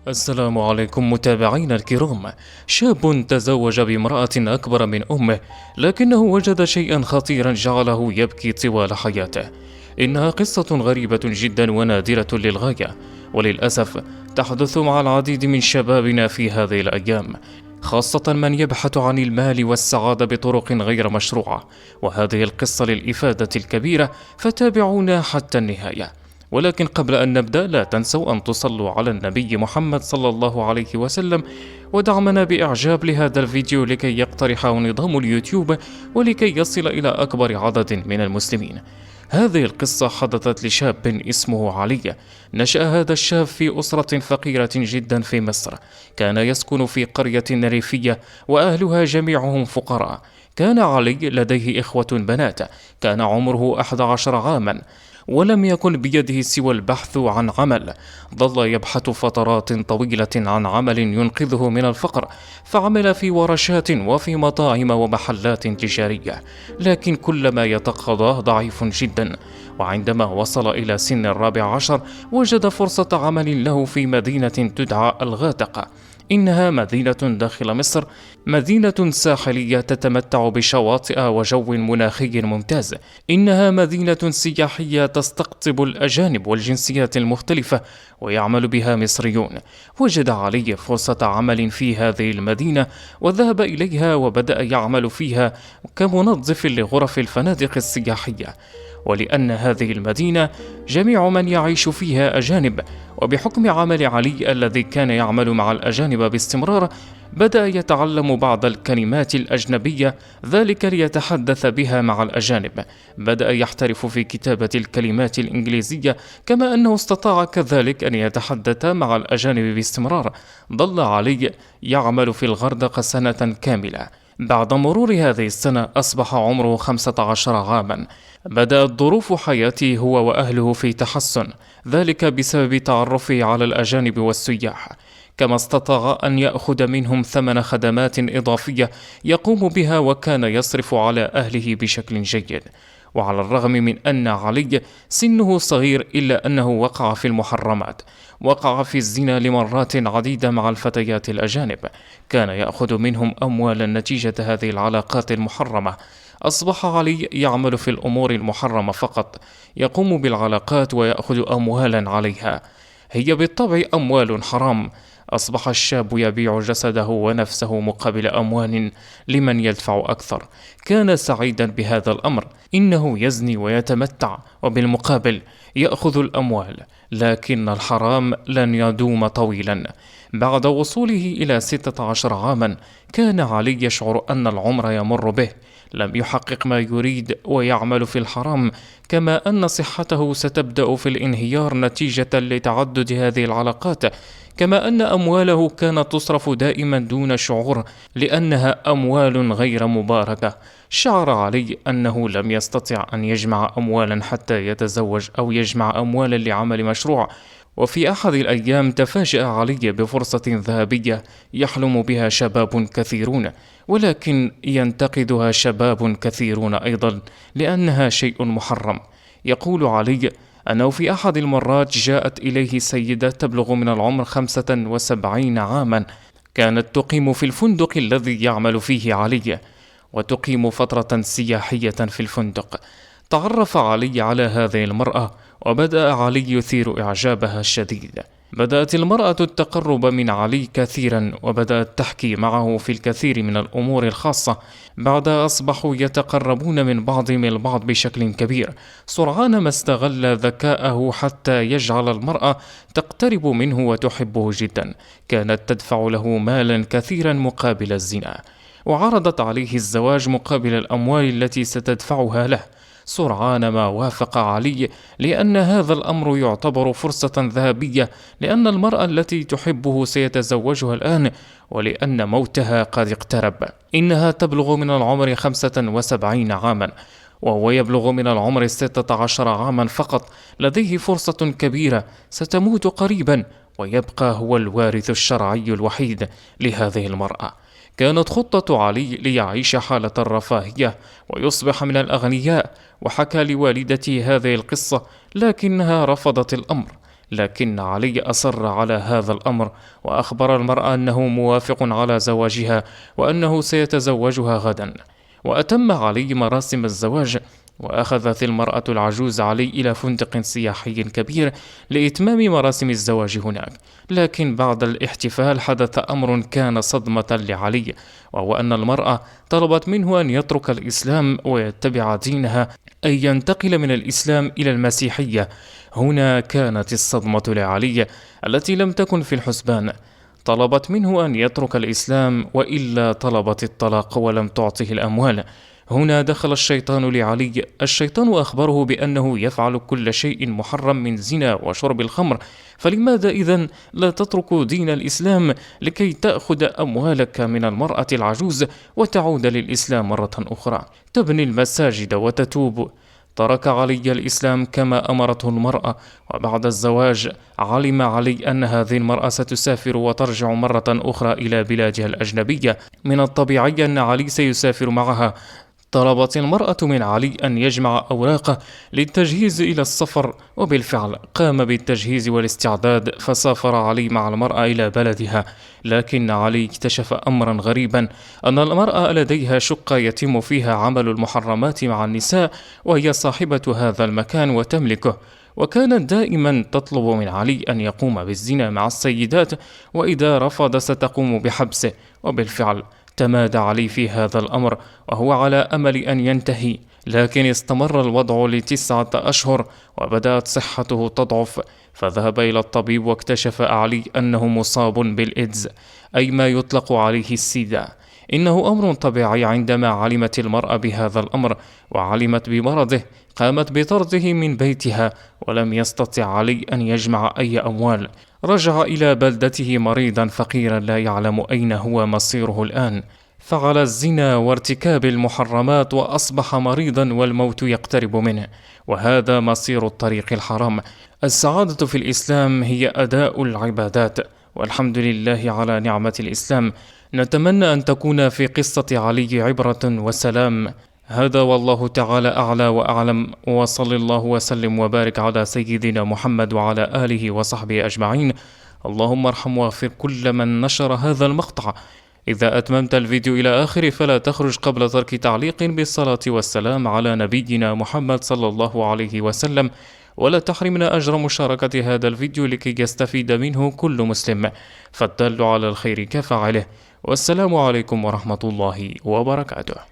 السلام عليكم متابعينا الكرام. شاب تزوج بامرأة أكبر من أمه، لكنه وجد شيئا خطيرا جعله يبكي طوال حياته. إنها قصة غريبة جدا ونادرة للغاية، وللأسف تحدث مع العديد من شبابنا في هذه الأيام، خاصة من يبحث عن المال والسعادة بطرق غير مشروعة. وهذه القصة للإفادة الكبيرة، فتابعونا حتى النهاية. ولكن قبل أن نبدأ، لا تنسوا أن تصلوا على النبي محمد صلى الله عليه وسلم، ودعمنا بإعجاب لهذا الفيديو لكي يقترحه نظام اليوتيوب ولكي يصل إلى أكبر عدد من المسلمين. هذه القصة حدثت لشاب اسمه علي. نشأ هذا الشاب في أسرة فقيرة جدا في مصر. كان يسكن في قرية ريفية وأهلها جميعهم فقراء. كان علي لديه إخوة بنات. كان عمره 11 عاما، ولم يكن بيده سوى البحث عن عمل. ظل يبحث فترات طويلة عن عمل ينقذه من الفقر، فعمل في ورشات وفي مطاعم ومحلات تجارية، لكن كل ما يتقاضاه ضعيف جدا. وعندما وصل إلى سن 14 وجد فرصة عمل له في مدينة تدعى الغاتقة. إنها مدينة داخل مصر، مدينة ساحلية تتمتع بشواطئ وجو مناخي ممتاز. إنها مدينة سياحية تستقطب الأجانب والجنسيات المختلفة، ويعمل بها مصريون. وجد علي فرصة عمل في هذه المدينة، وذهب إليها وبدأ يعمل فيها كمنظف لغرف الفنادق السياحية. ولأن هذه المدينة جميع من يعيش فيها أجانب، وبحكم عمل علي الذي كان يعمل مع الأجانب باستمرار، بدأ يتعلم بعض الكلمات الأجنبية، ذلك ليتحدث بها مع الأجانب. بدأ يحترف في كتابة الكلمات الإنجليزية، كما أنه استطاع كذلك أن يتحدث مع الأجانب باستمرار. ظل علي يعمل في الغردقة سنة كاملة. بعد مرور هذه السنة أصبح عمره 15 عاما. بدأت ظروف حياته هو وأهله في تحسن، ذلك بسبب تعرفه على الأجانب والسياح. كما استطاع أن يأخذ منهم ثمن خدمات إضافية يقوم بها، وكان يصرف على أهله بشكل جيد. وعلى الرغم من أن علي سنه صغير، إلا أنه وقع في المحرمات. وقع في الزنا لمرات عديدة مع الفتيات الأجانب. كان يأخذ منهم أموالا نتيجة هذه العلاقات المحرمة. أصبح علي يعمل في الأمور المحرمة فقط، يقوم بالعلاقات ويأخذ أموالا عليها. هي بالطبع أموال حرام. أصبح الشاب يبيع جسده ونفسه مقابل أموال لمن يدفع أكثر. كان سعيدا بهذا الأمر. إنه يزني ويتمتع، وبالمقابل يأخذ الأموال، لكن الحرام لن يدوم طويلا. بعد وصوله إلى 16 عاما، كان علي يشعر أن العمر يمر به. لم يحقق ما يريد ويعمل في الحرام، كما أن صحته ستبدأ في الانهيار نتيجة لتعدد هذه العلاقات. كما أن أمواله كانت تصرف دائما دون شعور، لأنها أموال غير مباركة. شعر علي أنه لم يستطع أن يجمع أموالا حتى يتزوج، أو يجمع أموالا لعمل مشروع. وفي أحد الأيام تفاجأ علي بفرصة ذهبية يحلم بها شباب كثيرون، ولكن ينتقدها شباب كثيرون أيضا، لأنها شيء محرم. يقول علي أنه في أحد المرات جاءت إليه سيدة تبلغ من العمر 75 عاما، كانت تقيم في الفندق الذي يعمل فيه علي، وتقيم فترة سياحية في الفندق. تعرف علي على هذه المرأة، وبدأ علي يثير إعجابها الشديد. بدأت المرأة التقرب من علي كثيرا، وبدأت تحكي معه في الكثير من الأمور الخاصة. بعدها أصبحوا يتقربون من بعضهم البعض بشكل كبير. سرعان ما استغل ذكاءه حتى يجعل المرأة تقترب منه وتحبه جدا. كانت تدفع له مالا كثيرا مقابل الزنا، وعرضت عليه الزواج مقابل الأموال التي ستدفعها له. سرعان ما وافق علي، لأن هذا الأمر يعتبر فرصة ذهبية، لأن المرأة التي تحبه سيتزوجها الآن، ولأن موتها قد اقترب. إنها تبلغ من العمر 75 عاما، وهو يبلغ من العمر 16 عاما فقط. لديه فرصة كبيرة، ستموت قريبا، ويبقى هو الوارث الشرعي الوحيد لهذه المرأة. كانت خطة علي ليعيش حالة الرفاهية ويصبح من الأغنياء، وحكى لوالدته هذه القصة، لكنها رفضت الأمر، لكن علي أصر على هذا الأمر، وأخبر المرأة أنه موافق على زواجها وأنه سيتزوجها غدا. وأتم علي مراسم الزواج، وأخذت المرأة العجوز علي إلى فندق سياحي كبير لإتمام مراسم الزواج هناك. لكن بعد الاحتفال حدث أمر كان صدمة لعلي، وهو أن المرأة طلبت منه أن يترك الإسلام ويتبع دينها، أي ينتقل من الإسلام إلى المسيحية. هنا كانت الصدمة لعلي التي لم تكن في الحسبان. طلبت منه أن يترك الإسلام، وإلا طلبت الطلاق ولم تعطه الأموال. هنا دخل الشيطان لعلي. الشيطان أخبره بأنه يفعل كل شيء محرم من زنا وشرب الخمر، فلماذا إذن لا تترك دين الإسلام لكي تأخذ أموالك من المرأة العجوز وتعود للإسلام مرة أخرى، تبني المساجد وتتوب؟ ترك علي الإسلام كما أمرته المرأة، وبعد الزواج علم علي أن هذه المرأة ستسافر وترجع مرة أخرى إلى بلادها الأجنبية. من الطبيعي أن علي سيسافر معها. طلبت المرأة من علي أن يجمع أوراقه للتجهيز إلى السفر، وبالفعل قام بالتجهيز والاستعداد، فسافر علي مع المرأة إلى بلدها. لكن علي اكتشف أمرا غريبا، أن المرأة لديها شقة يتم فيها عمل المحرمات مع النساء، وهي صاحبة هذا المكان وتملكه، وكانت دائما تطلب من علي أن يقوم بالزنا مع السيدات، وإذا رفض ستقوم بحبسه. وبالفعل تمادى علي في هذا الأمر، وهو على أمل أن ينتهي، لكن استمر الوضع ل9 أشهر، وبدأت صحته تضعف، فذهب إلى الطبيب واكتشف علي أنه مصاب بالإيدز، أي ما يطلق عليه السيدا. إنه أمر طبيعي. عندما علمت المرأة بهذا الأمر وعلمت بمرضه، قامت بطرده من بيتها، ولم يستطع علي أن يجمع أي أموال. رجع إلى بلدته مريضا فقيرا لا يعلم أين هو مصيره الآن. فعل الزنا وارتكاب المحرمات وأصبح مريضا والموت يقترب منه، وهذا مصير الطريق الحرام. السعادة في الإسلام هي أداء العبادات، والحمد لله على نعمة الإسلام. نتمنى أن تكون في قصة علي عبرة وسلام. هذا والله تعالى أعلى وأعلم، وصل الله وسلم وبارك على سيدنا محمد وعلى آله وصحبه أجمعين. اللهم ارحم واغفر كل من نشر هذا المقطع. إذا أتممت الفيديو إلى آخره فلا تخرج قبل ترك تعليق بالصلاة والسلام على نبينا محمد صلى الله عليه وسلم، ولا تحرمنا أجر مشاركة هذا الفيديو لكي يستفيد منه كل مسلم، فالدال على الخير كفاعله. والسلام عليكم ورحمة الله وبركاته.